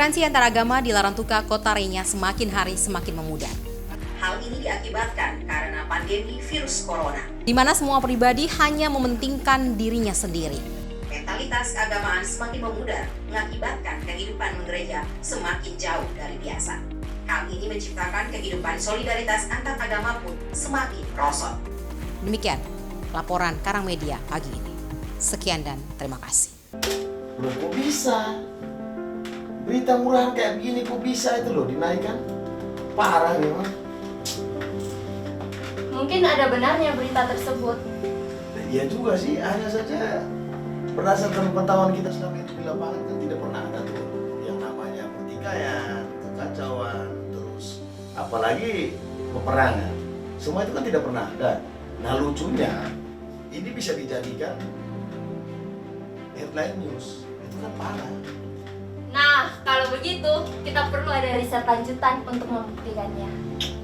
Toleransi antaragama di Larantuka, Kota Renya semakin hari semakin memudar. Hal ini diakibatkan karena pandemi virus corona, Di mana semua pribadi hanya mementingkan dirinya sendiri. mentalitas keagamaan semakin memudar, mengakibatkan kehidupan gereja semakin jauh dari biasa. Hal ini menciptakan kehidupan solidaritas antar agama pun semakin merosot. Demikian laporan Karang Media pagi ini. Sekian dan terima kasih. Loh, kok bisa? Berita murahan kayak begini kok bisa itu loh dinaikkan? Parah memang. Mungkin ada benarnya berita tersebut. Iya juga sih, hanya saja berdasarkan pengetahuan kita selama ini di lapangan kan tidak pernah ada tuh yang namanya pertikaian, kekacauan, terus apalagi peperangan. Semua itu kan tidak pernah ada. Nah lucunya, ini bisa dijadikan headline news. Itu kan parah. Nah, kalau begitu, kita perlu ada riset lanjutan untuk membuktikannya.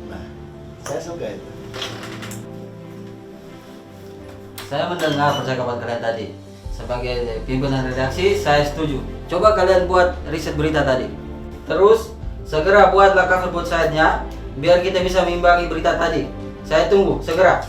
Nah, saya suka itu. Saya mendengar percakapan kalian tadi. Sebagai pimpinan redaksi, saya setuju. Coba kalian buat riset berita tadi. Terus, segera buatlah cover website-nya, biar kita bisa mengimbangi berita tadi. Saya tunggu, segera.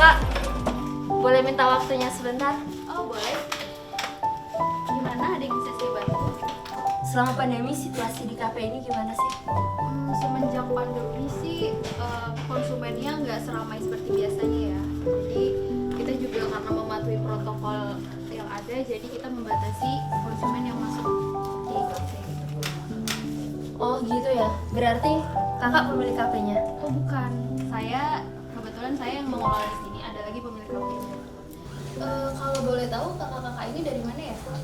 Kak, boleh minta waktunya sebentar? Oh boleh. Gimana, ada yang bisa saya bantu? Selama pandemi, situasi di kafe ini gimana sih? Semenjak pandemi sih konsumennya nggak seramai seperti biasanya ya. Jadi kita juga karena mematuhi protokol yang ada, jadi kita membatasi konsumen yang masuk di kafe. Oh gitu ya, berarti kakak pemilik kafenya? Oh bukan, kebetulan saya yang mengelola di sini. Ada lagi pemilik kafenya. Kalau boleh tahu kakak-kakak ini dari mana ya, Kak?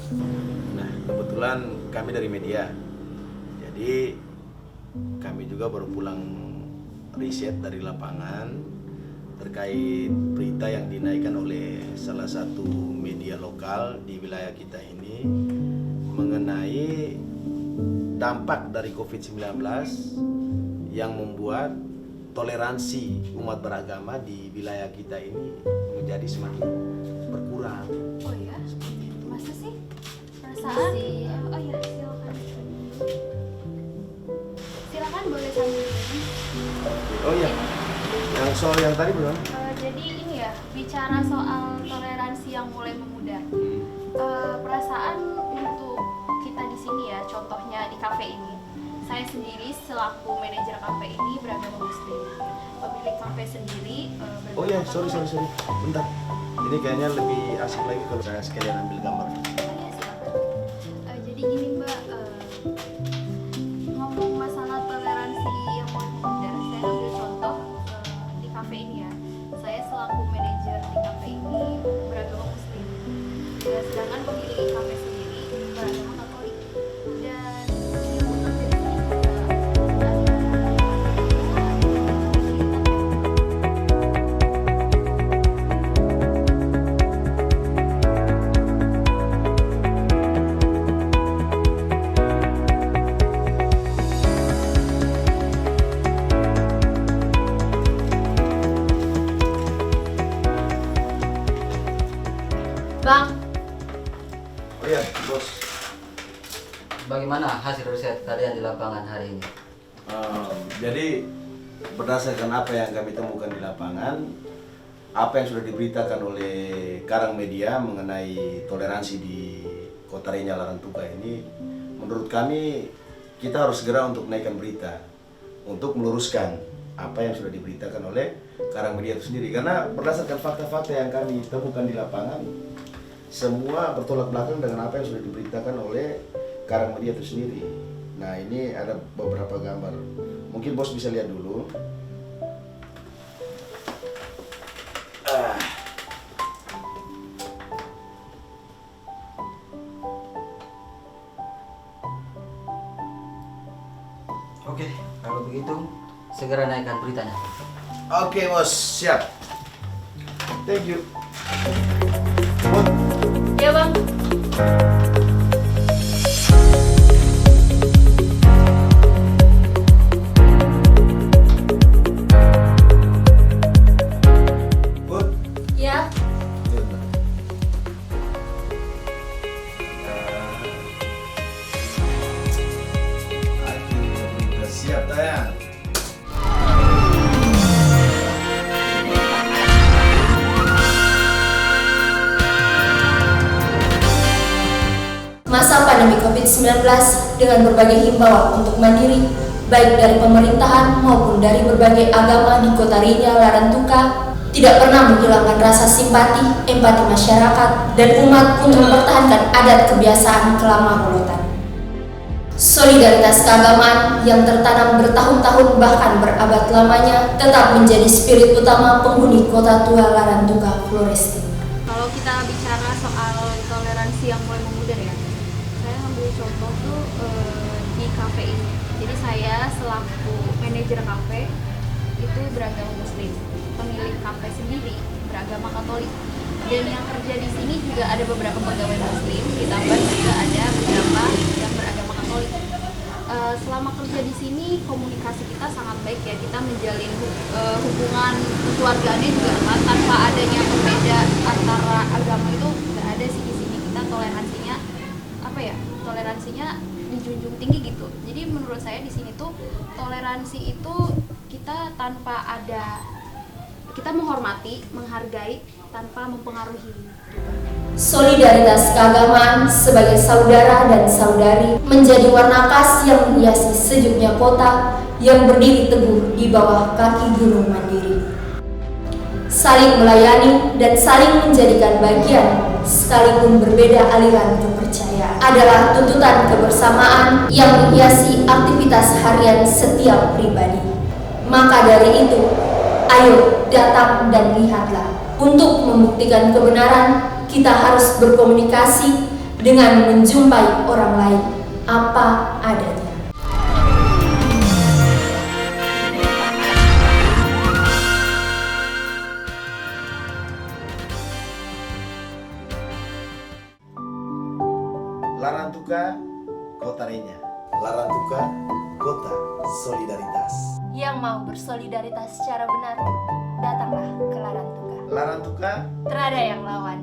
Nah, kebetulan kami dari media. Jadi kami juga baru pulang riset dari lapangan terkait berita yang dinaikkan oleh salah satu media lokal di wilayah kita ini mengenai dampak dari COVID-19 yang membuat toleransi umat beragama di wilayah kita ini menjadi semakin berkurang. Oh ya? Seperti itu. Masa sih? Perasaan? Oh ya, silakan. Silakan boleh soal yang tadi belum? Jadi ini ya, bicara soal toleransi yang mulai memudar. Perasaan untuk kita di sini ya, contohnya di kafe ini. Saya sendiri selaku manajer kafe ini beragama Muslim. Pemilik kafe sendiri Oh iya, sorry. Bentar. Ini kayaknya lebih asik lagi kalau saya sekalian ambil gambar. Iya, silakan. Jadi gini Mbak, ngomong masalah toleransi yang mulai memudar, saya ambil contoh di kafe ini ya. Saya selaku manajer di kafe ini beragama Muslim. Dan sedangkan pemilik kafe sendiri beragama Katolik. Dan yang terjadi di sini juga Bang, Oh iya, bos. Bagaimana hasil riset kalian di lapangan hari ini? Jadi berdasarkan apa yang kami temukan di lapangan, apa yang sudah diberitakan oleh Karang Media mengenai toleransi di Kota Renya Larantuka ini, menurut kami kita harus segera untuk naikkan berita untuk meluruskan apa yang sudah diberitakan oleh Karang Media itu sendiri. Karena berdasarkan fakta-fakta yang kami temukan di lapangan, semua bertolak belakang dengan apa yang sudah diberitakan oleh Karang Media itu sendiri. Nah, ini ada beberapa gambar. Mungkin bos bisa lihat dulu. Oke, kalau begitu segera naikkan beritanya. Oke, bos, siap. Thank you. Bos. ya bang. Bud. Ya, Ini bentar. Akhirnya berita siap tayang. Masa pandemi COVID-19 dengan berbagai himbauan untuk mandiri, baik dari pemerintahan maupun dari berbagai agama di Kota Renya Larantuka, tidak pernah menghilangkan rasa simpati, empati masyarakat, dan umat untuk mempertahankan adat kebiasaan kelama Holotan. Solidaritas keagamaan yang tertanam bertahun-tahun bahkan berabad lamanya tetap menjadi spirit utama penghuni Kota Tua Larantuka Flores. kalau kita bicara soal toleransi yang mulai memudar ya, saya ambil contoh tuh di kafe ini. Jadi saya selaku manajer kafe itu beragama Muslim, pemilik kafe sendiri beragama Katolik, dan yang kerja di sini juga ada beberapa pegawai Muslim, ditambah juga ada beberapa yang beragama Katolik. Selama kerja di sini komunikasi kita sangat baik ya, kita menjalin hubungan keluarganya juga erat, tanpa adanya pembeda antara agama itu nggak ada sih di sini. Kita toleransinya apa ya, toleransinya dijunjung tinggi gitu. Jadi menurut saya di sini tuh toleransi itu kita tanpa ada, kita menghormati, menghargai tanpa mempengaruhi. Solidaritas keagamaan sebagai saudara dan saudari menjadi warna khas yang menghiasi sejuknya kota yang berdiri teguh di bawah kaki gunung Mandiri. Saling melayani dan saling menjadikan bagian sekalipun berbeda aliran kepercayaan adalah tuntutan kebersamaan yang menghiasi aktivitas harian setiap pribadi. Maka dari itu, ayo datang dan lihatlah. Untuk membuktikan kebenaran, kita harus berkomunikasi dengan menjumpai orang lain apa adanya. Larantuka, Kota Renya. Larantuka, Kota Solidaritas. Yang mau bersolidaritas secara benar, datanglah ke Larantuka. Larantuka, Terada yang lawan.